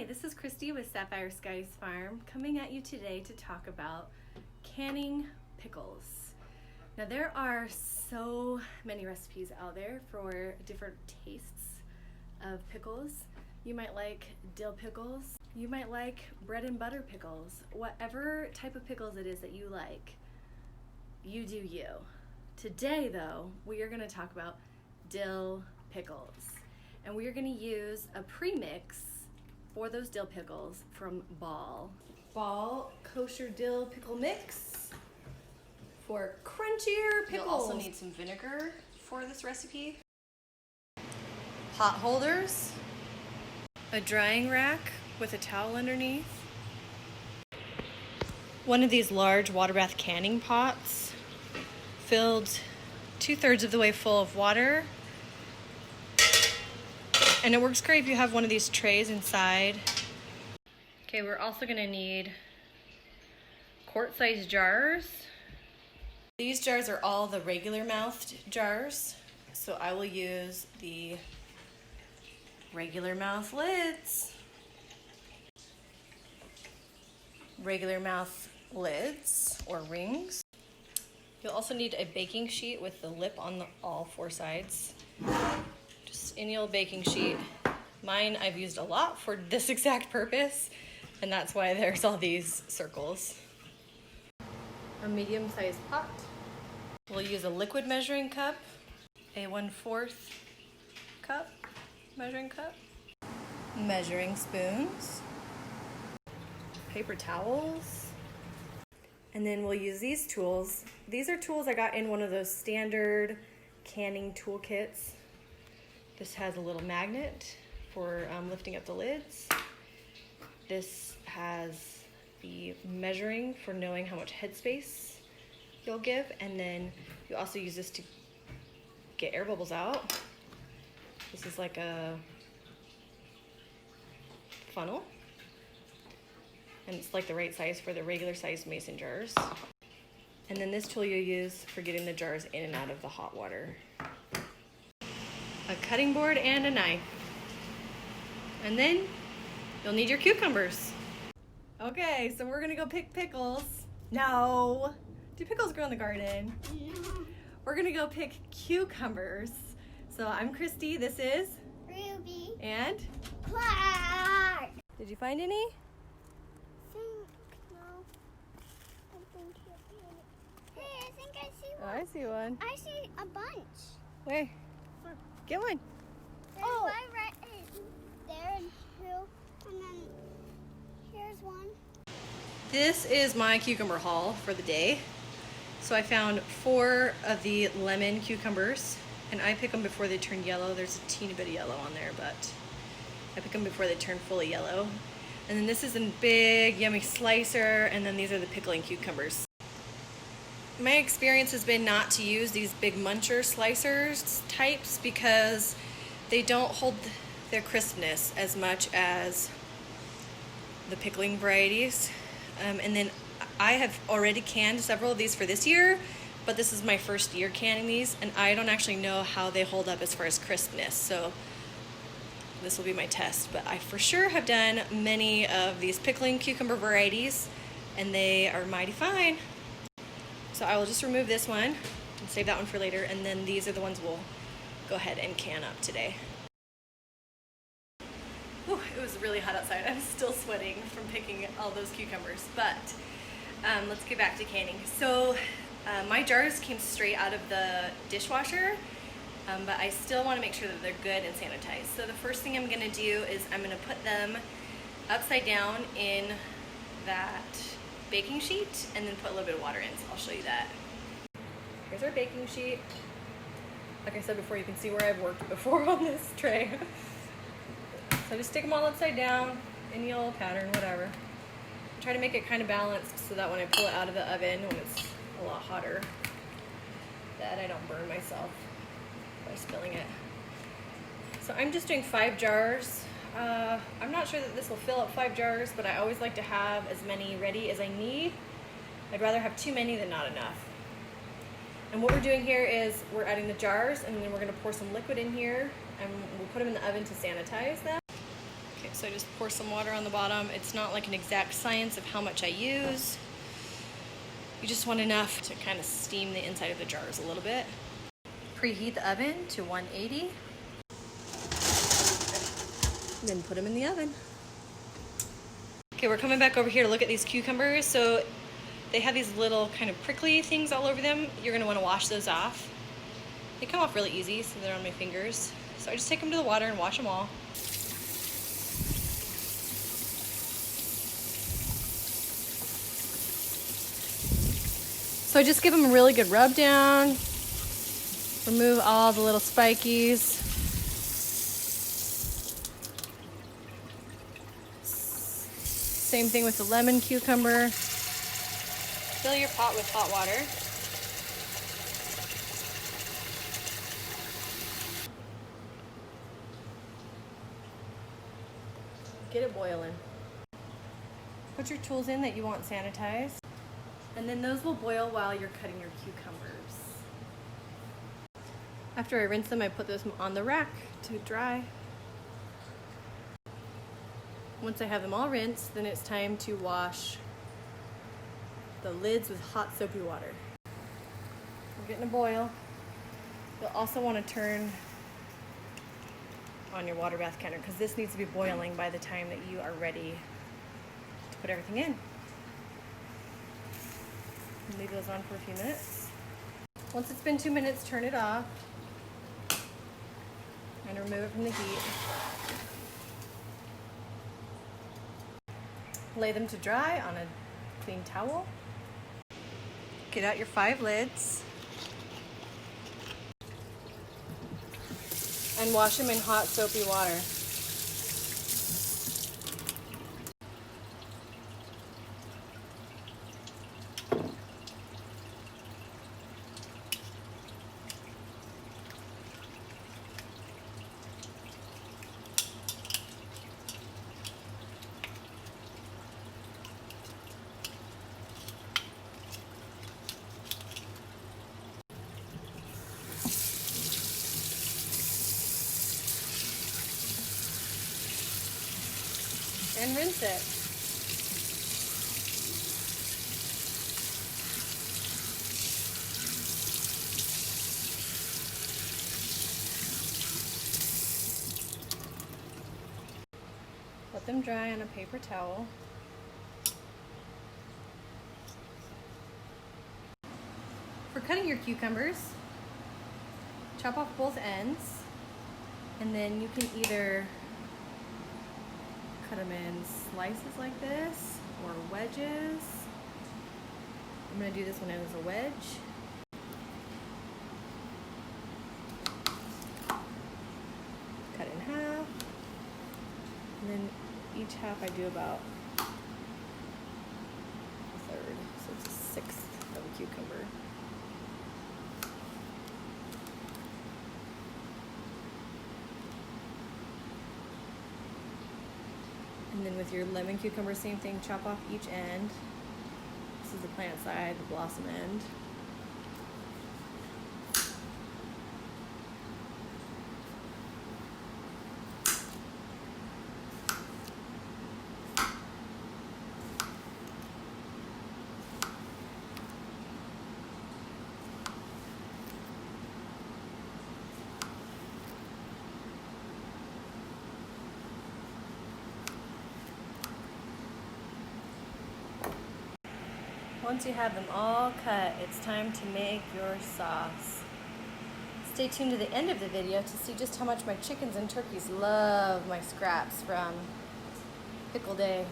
Hi, this is Christy with Sapphire Skies Farm, coming at you today to talk about canning pickles. Now there are so many recipes out there for different tastes of pickles. You might like dill pickles, you might like bread and butter pickles, whatever type of pickles it is that you like, you do you. Today though, we are going to talk about dill pickles, and we are going to use a premix for those dill pickles from Ball Kosher Dill Pickle Mix for crunchier pickles. You'll also need some vinegar for this recipe. Pot holders, a drying rack with a towel underneath, one of these large water bath canning pots filled 2/3 of the way full of water. And it works great if you have one of these trays inside. Okay, we're also gonna need quart-sized jars. These jars are all the regular mouthed jars, so I will use the regular mouth lids. Regular mouth lids or rings. You'll also need a baking sheet with the lip on all four sides. Just any old baking sheet. Mine I've used a lot for this exact purpose, and that's why there's all these circles. A medium-sized pot. We'll use a liquid measuring cup, a 1/4 cup measuring cup, measuring spoons, paper towels, and then we'll use these tools. These are tools I got in one of those standard canning toolkits. This has a little magnet for lifting up the lids. This has the measuring for knowing how much headspace you'll give, and then you also use this to get air bubbles out. This is like a funnel, and it's like the right size for the regular sized mason jars. And then this tool you use for getting the jars in and out of the hot water. A cutting board and a knife. And then you'll need your cucumbers. Okay, so we're gonna go pick pickles. No! Do pickles grow in the garden? No. We're gonna go pick cucumbers. So I'm Christy, this is Ruby. And Quart. did you find any? No. I think hey, I think I see Oh, one. I see one. I see a bunch. Where? Get one. There's one right there and two, and then here's one. This is my cucumber haul for the day. So I found 4 of the lemon cucumbers, and I pick them before they turn yellow. There's a teeny bit of yellow on there, but I pick them before they turn fully yellow. And then this is a big yummy slicer, and then these are the pickling cucumbers. My experience has been not to use these big muncher slicers types because they don't hold their crispness as much as the pickling varieties. And then I have already canned several of these for this year, but this is my first year canning these, and I don't actually know how they hold up as far as crispness. So this will be my test, but I for sure have done many of these pickling cucumber varieties, and they are mighty fine. So I will just remove this one and save that one for later, and then these are the ones we'll go ahead and can up today. Whew, it was really hot outside. I'm still sweating from picking all those cucumbers, but let's get back to canning. So my jars came straight out of the dishwasher, but I still want to make sure that they're good and sanitized. So the first thing I'm going to do is I'm going to put them upside down in that baking sheet and then put a little bit of water in, so I'll show you that. Here's our baking sheet. Like I said before, you can see where I've worked before on this tray. So just stick them all upside down, any old pattern, whatever. Try to make it kind of balanced so that when I pull it out of the oven, when it's a lot hotter, that I don't burn myself by spilling it. So I'm just doing 5 jars. I'm not sure that this will fill up 5 jars, but I always like to have as many ready as I need. I'd rather have too many than not enough. And what we're doing here is we're adding the jars, and then we're going to pour some liquid in here, and we'll put them in the oven to sanitize them. So I just pour some water on the bottom. It's not like an exact science of how much I use. You just want enough to kind of steam the inside of the jars a little bit. Preheat the oven to 180. Then put them in the oven. Okay, we're coming back over here to look at these cucumbers. So they have these little kind of prickly things all over them. You're gonna wanna wash those off. They come off really easy, so they're on my fingers. So I just take them to the water and wash them all. So I just give them a really good rub down. Remove all the little spikies. Same thing with the lemon cucumber. Fill your pot with hot water. Get it boiling. Put your tools in that you want sanitized. And then those will boil while you're cutting your cucumbers. After I rinse them, I put those on the rack to dry. Once I have them all rinsed, then it's time to wash the lids with hot soapy water. We're getting a boil. You'll also want to turn on your water bath counter because this needs to be boiling by the time that you are ready to put everything in. Leave those on for a few minutes. Once it's been 2 minutes, turn it off and remove it from the heat. Lay them to dry on a clean towel. Get out your 5 lids and wash them in hot soapy water. And rinse it. Let them dry on a paper towel. For cutting your cucumbers, chop off both ends, and then you can either cut them in slices like this or wedges. I'm going to do this one as a wedge. Cut it in half. And then each half I do about a third, so it's a sixth of a cucumber. And then with your lemon cucumber, same thing, chop off each end. This is the plant side, the blossom end. Once you have them all cut, it's time to make your sauce. Stay tuned to the end of the video to see just how much my chickens and turkeys love my scraps from pickle day.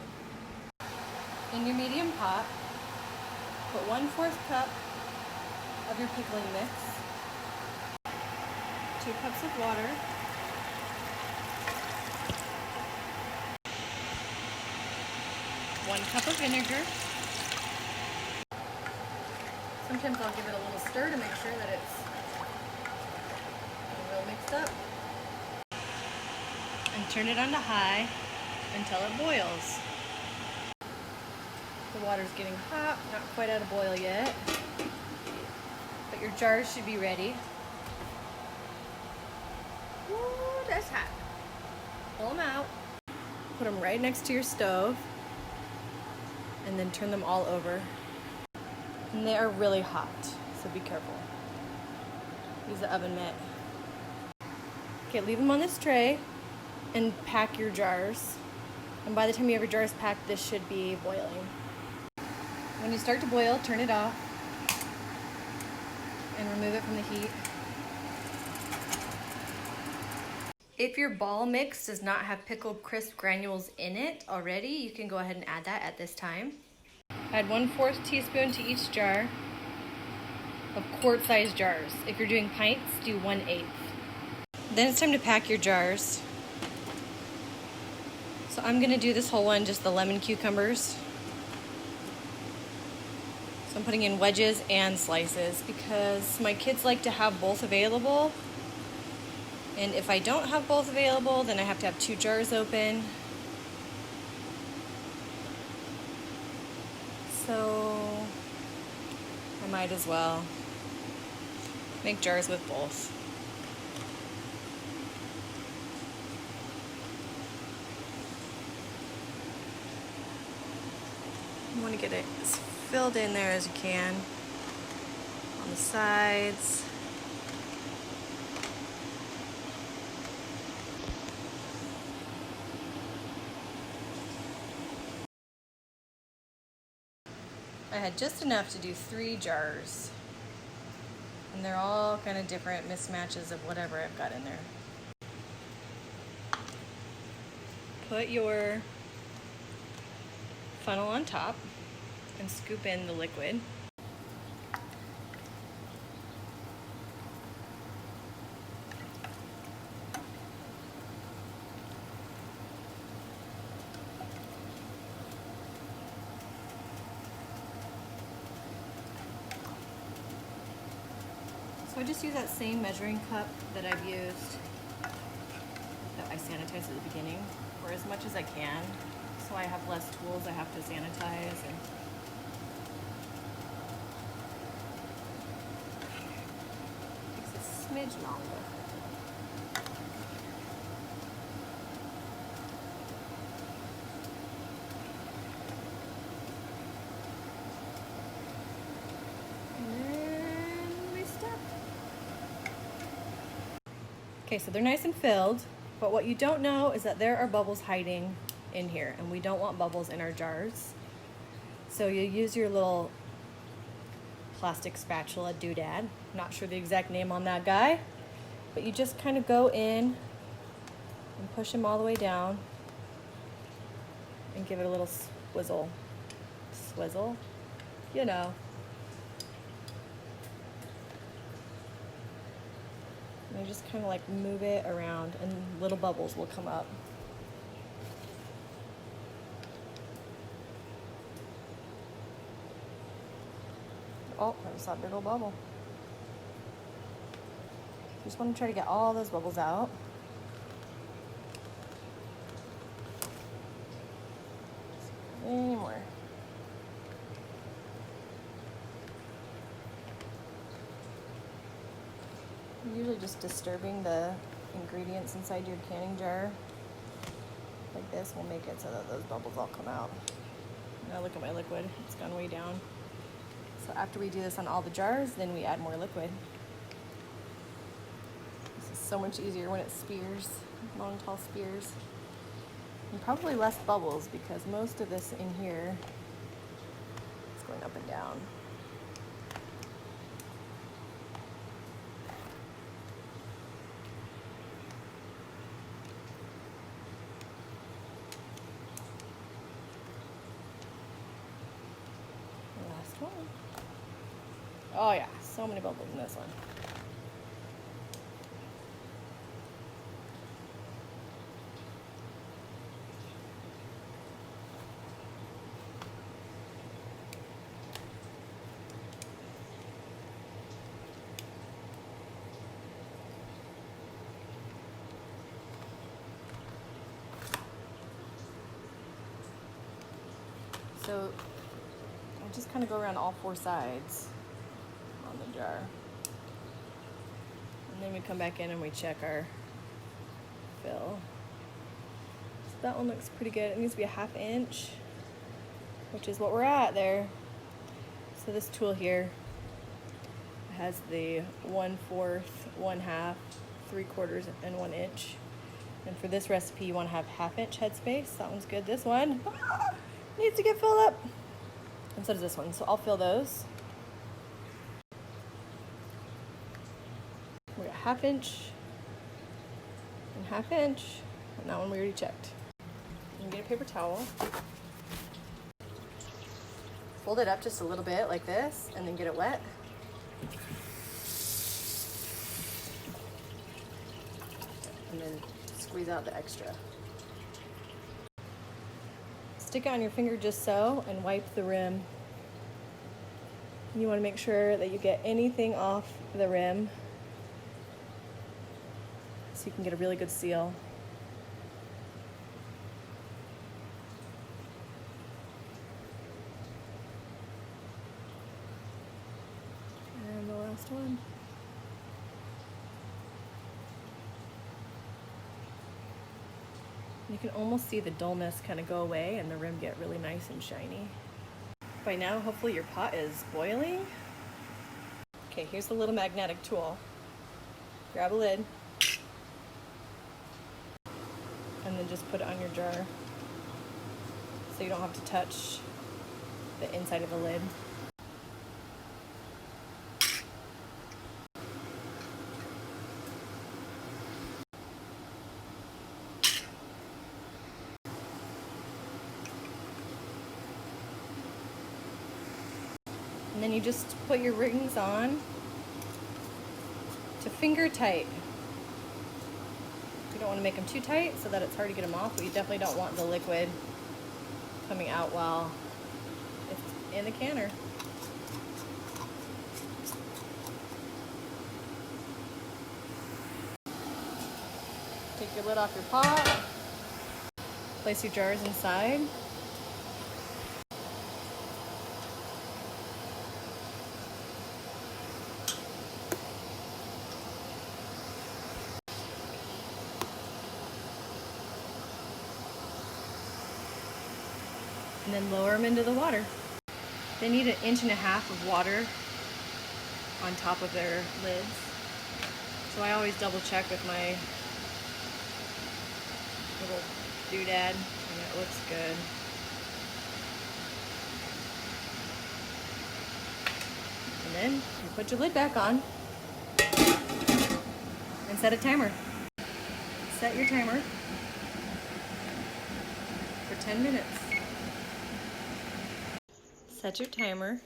In your medium pot, put 1/4 cup of your pickling mix, 2 cups of water, 1 cup of vinegar. Sometimes I'll give it a little stir to make sure that it's real mixed up. And turn it on to high until it boils. The water's getting hot, not quite at a boil yet, but your jars should be ready. Ooh, that's hot. Pull them out. Put them right next to your stove and then turn them all over. And they are really hot, so be careful. Use the oven mitt. Okay, leave them on this tray and pack your jars. And by the time you have your jars packed, this should be boiling. When you start to boil, turn it off and remove it from the heat. If your ball mix does not have pickled crisp granules in it already, you can go ahead and add that at this time. Add 1/4 teaspoon to each jar of quart-sized jars. If you're doing pints, do 1/8. Then it's time to pack your jars. So I'm gonna do this whole one, just the lemon cucumbers. So I'm putting in wedges and slices because my kids like to have both available. And if I don't have both available, then I have to have 2 jars open. So I might as well make jars with both. You want to get it as filled in there as you can on the sides. I had just enough to do 3 jars. And they're all kind of different mismatches of whatever I've got in there. Put your funnel on top and scoop in the liquid. So I just use that same measuring cup that I've used, that I sanitize at the beginning, or as much as I can, so I have less tools I have to sanitize. And takes a smidge longer. Okay, so they're nice and filled, but what you don't know is that there are bubbles hiding in here, and we don't want bubbles in our jars. So you use your little plastic spatula doodad. Not sure the exact name on that guy, but you just kind of go in and push them all the way down and give it a little swizzle, you know. And I just kind of like move it around and little bubbles will come up. Oh, I just saw a big old bubble. Just want to try to get all those bubbles out. Any more. Usually just disturbing the ingredients inside your canning jar like this will make it so that those bubbles all come out. Now look at my liquid, it's gone way down. So after we do this on all the jars, then we add more liquid. This is so much easier when it spears, long tall spears. And probably less bubbles because most of this in here is going up and down. One. Oh yeah, so many bubbles in this one. So I just kind of go around all 4 sides on the jar. And then we come back in and we check our fill. that one looks pretty good. It needs to be a 1/2 inch, which is what we're at there. So this tool here has the 1/4, 1/2, 3/4, and 1 inch. And for this recipe, you want to have 1/2 inch headspace. That one's good. This one needs to get filled up. And so does this one. So I'll fill those. We got 1/2 inch and 1/2 inch. And that one we already checked. And get a paper towel. Fold it up just a little bit like this and then get it wet. And then squeeze out the extra. Stick it on your finger just so and wipe the rim. You want to make sure that you get anything off the rim so you can get a really good seal. And the last one. You can almost see the dullness kind of go away and the rim get really nice and shiny. By now, hopefully your pot is boiling. Okay, here's the little magnetic tool. Grab a lid. And then just put it on your jar so you don't have to touch the inside of the lid. And then you just put your rings on to finger tight. You don't want to make them too tight so that it's hard to get them off, but you definitely don't want the liquid coming out while it's in the canner. Take your lid off your pot. Place your jars inside. And then lower them into the water. They need 1.5 inches of water on top of their lids. So I always double check with my little doodad, and it looks good. And then you put your lid back on and set a timer. Set your timer for 10 minutes. Set your timer.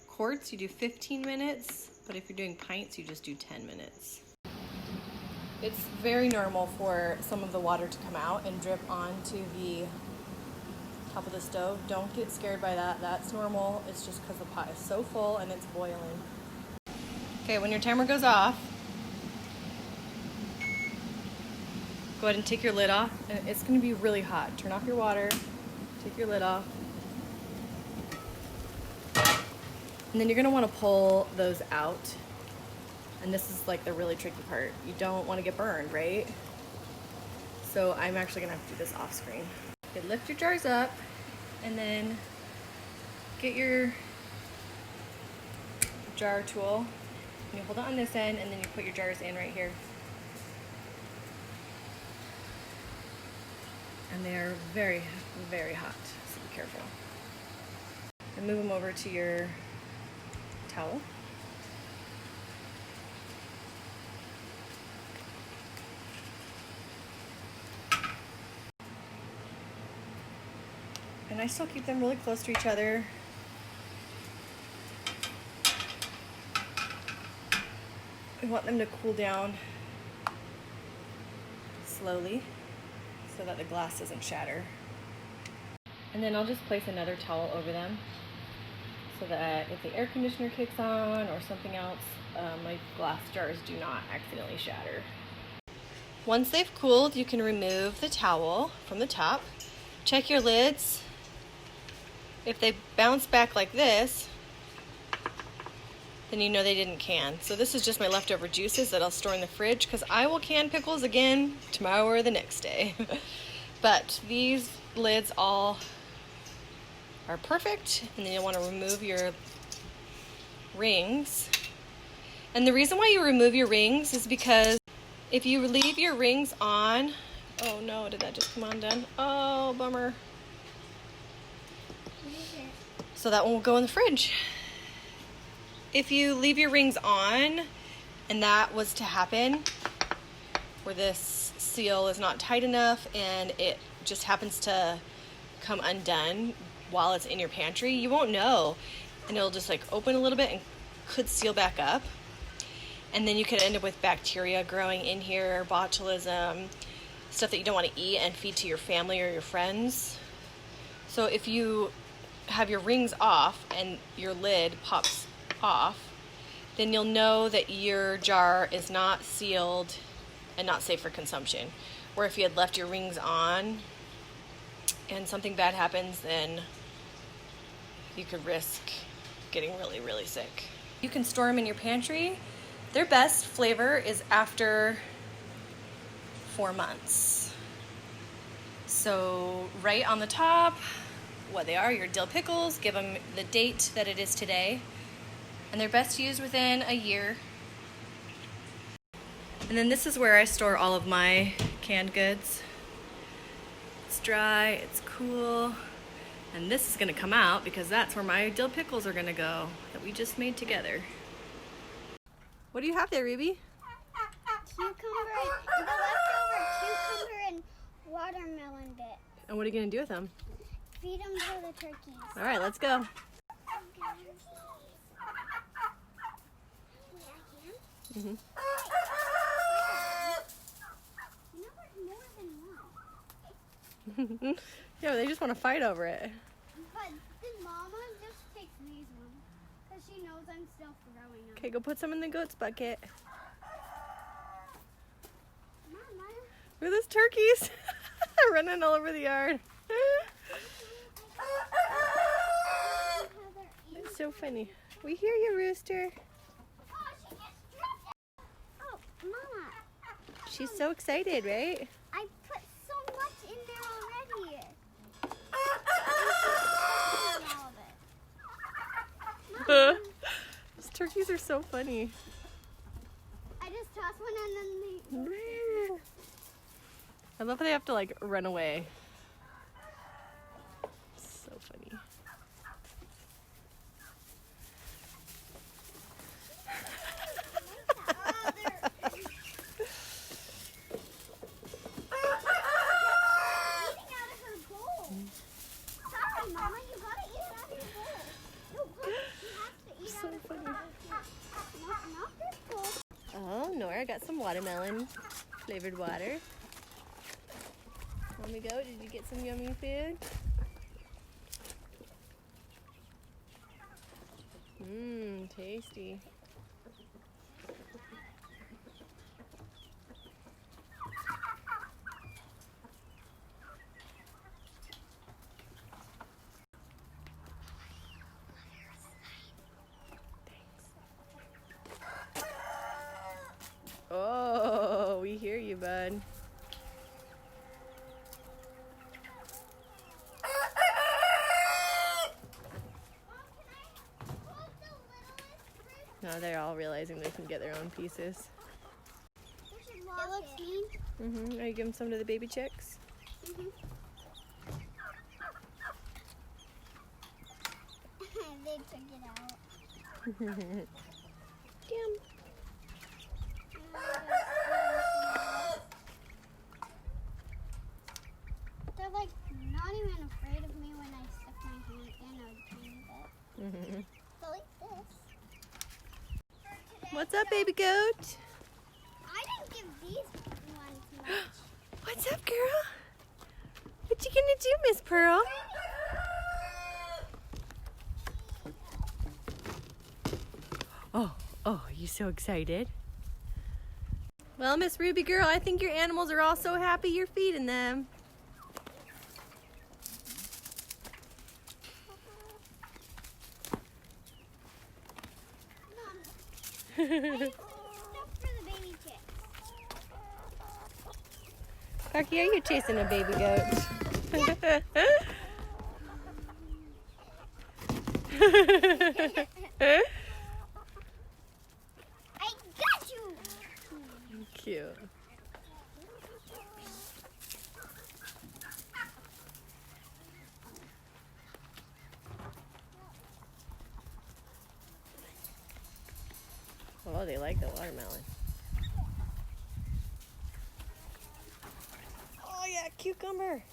Quarts, you do 15 minutes, but if you're doing pints, you just do 10 minutes. It's very normal for some of the water to come out and drip onto the top of the stove. Don't get scared by that. That's normal. It's just because the pot is so full and it's boiling. Okay, when your timer goes off, go ahead and take your lid off, and it's going to be really hot. Turn off your water, take your lid off. And then you're going to want to pull those out. And this is like the really tricky part. You don't want to get burned, right? So I'm actually going to have to do this off screen. Okay, lift your jars up and then get your jar tool. And you hold it on this end and then you put your jars in right here. And they are very, very hot, so be careful. And move them over to your towel. And I still keep them really close to each other. I want them to cool down slowly so that the glass doesn't shatter. And then I'll just place another towel over them so that if the air conditioner kicks on or something else, my glass jars do not accidentally shatter. Once they've cooled, you can remove the towel from the top. Check your lids. If they bounce back like this, then you know they didn't can. So this is just my leftover juices that I'll store in the fridge because I will can pickles again tomorrow or the next day. But these lids all are perfect, and then you'll want to remove your rings. And the reason why you remove your rings is because if you leave your rings on, oh no, did that just come undone? Oh, bummer. So that one will go in the fridge. If you leave your rings on and that was to happen, where this seal is not tight enough and it just happens to come undone while it's in your pantry, you won't know. And it'll just like open a little bit and could seal back up. And then you could end up with bacteria growing in here, botulism, stuff that you don't want to eat and feed to your family or your friends. So if you have your rings off and your lid pops off, then you'll know that your jar is not sealed and not safe for consumption. Or if you had left your rings on and something bad happens, then you could risk getting really, really sick. You can store them in your pantry. Their best flavor is after 4 months. So right on the top, what they are, your dill pickles, give them the date that it is today. And they're best used within a year. And then this is where I store all of my canned goods. It's dry, it's cool. And this is gonna come out because that's where my dill pickles are gonna go that we just made together. What do you have there, Ruby? Cucumber, the leftover cucumber and watermelon bit. And what are you gonna do with them? Feed them to the turkeys. All right, let's go. Mm-hmm. You know there's more than one. Yeah, they just want to fight over it. But the mama just takes these ones because she knows I'm still growing them. Okay, go put some in the goat's bucket. Mama. Look at those turkeys running all over the yard. It's so funny. We hear you, rooster. Oh, Mama. She's so excited, right? I put so much in there already. All of it. Those turkeys are so funny. I just toss one and then they... I love how they have to like run away. So funny. Oh, Nora got some watermelon flavored water. Let me go. Did you get some yummy food? Mmm, tasty. Oh, we hear you, bud. Now they're all realizing they can get their own pieces. It looks mean. Mm-hmm. Are you giving some to the baby chicks? Mm-hmm. They took it out. Damn. They're like not even afraid of me when I stick my hand in a tiny bit. Mm-hmm. So like this. What's up, baby goat? I didn't give these ones much. What's up, girl? What you gonna do, Miss Pearl? Oh, you so excited? Well, Miss Ruby girl, I think your animals are all so happy you're feeding them. I need some stuff for the baby chicks. Rocky, are you chasing a baby goat? I got you. Cute. Oh, they like the watermelon. Oh yeah, cucumber.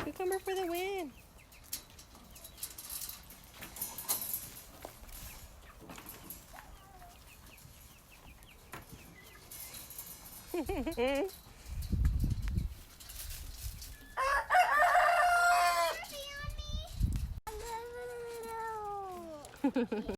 Cucumber for the win. Yummy.